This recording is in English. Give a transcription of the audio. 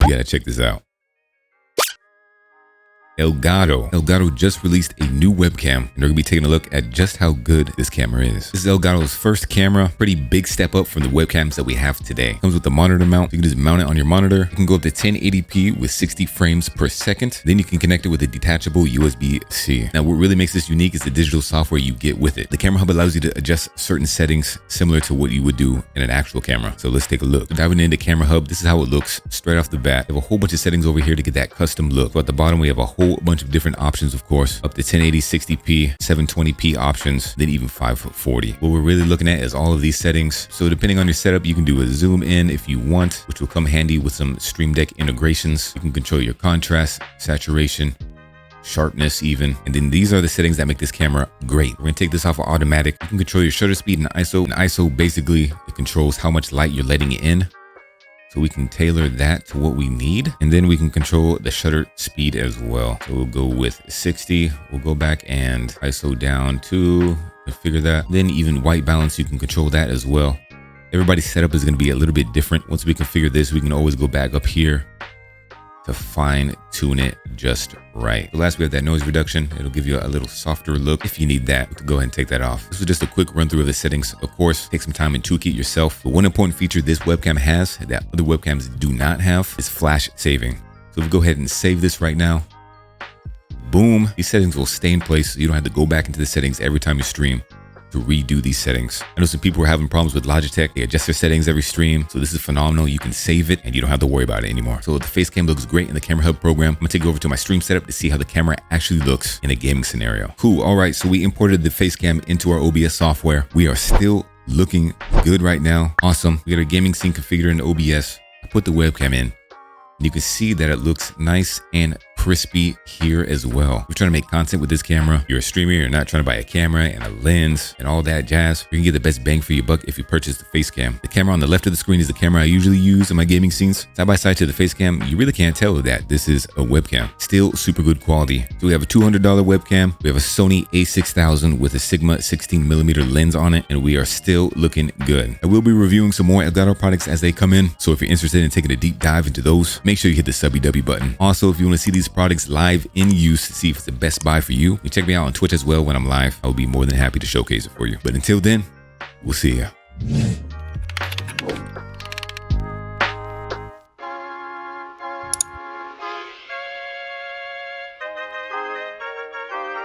You gotta check this out. Elgato just released a new webcam, and they're gonna be taking a look at just how good this camera is. This is Elgato's first camera, pretty big step up from the webcams that we have today. Comes with the monitor mount. You can just mount it on your monitor. You can go up to 1080p with 60 frames per second. Then you can connect it with a detachable USB-C. Now, what really makes this unique is the digital software you get with it. The camera hub allows you to adjust certain settings similar to what you would do in an actual camera. So let's take a look. Diving into camera hub, this is how it looks straight off the bat. You have a whole bunch of settings over here to get that custom look. So at the bottom, we have a whole bunch of different options, of course, up to 1080, 60p, 720p options, then even 540. What we're really looking at is all of these settings. So depending on your setup, you can do a zoom in if you want, which will come handy with some Stream Deck integrations. You can control your contrast, saturation, sharpness even. And then these are the settings that make this camera great. We're gonna take this off of automatic. You can control your shutter speed and ISO. And ISO basically, it controls how much light you're letting in. So we can tailor that to what we need. And then we can control the shutter speed as well. So we'll go with 60. We'll go back and ISO down to configure that. Then even white balance, you can control that as well. Everybody's setup is going to be a little bit different. Once we configure this, we can always go back up here to fine tune it just right. So last, we have that noise reduction. It'll give you a little softer look. If you need that, go ahead and take that off. This was just a quick run through of the settings. Of course, take some time and tweak it yourself. But one important feature this webcam has that other webcams do not have is flash saving. So if we go ahead and save this right now, boom, these settings will stay in place. So you don't have to go back into the settings every time you stream to redo these settings. I know some people were having problems with Logitech. They adjust their settings every stream. So this is phenomenal. You can save it and you don't have to worry about it anymore. So the Facecam looks great in the Camera Hub program. I'm gonna take you over to my stream setup to see how the camera actually looks in a gaming scenario. Cool. All right. So we imported the Facecam into our OBS software. We are still looking good right now. Awesome. We got our gaming scene configured in OBS. I put the webcam in. You can see that it looks nice and crispy here as well. If you're trying to make content with this camera, you're a streamer, you're not trying to buy a camera and a lens and all that jazz, you can get the best bang for your buck if you purchase the Facecam. The camera on the left of the screen is the camera I usually use in my gaming scenes. Side by side to the Facecam, you really can't tell that this is a webcam. Still super good quality. So we have a $200 webcam. We have a Sony a6000 with a Sigma 16mm lens on it, and we are still looking good. I will be reviewing some more Elgato products as they come in. So if you're interested in taking a deep dive into those, make sure you hit the subby button. Also, if you want to see these products live in use to see if it's the best buy for you, check me out on Twitch as well when I'm live. I will be more than happy to showcase it for you. But until then, we'll see ya.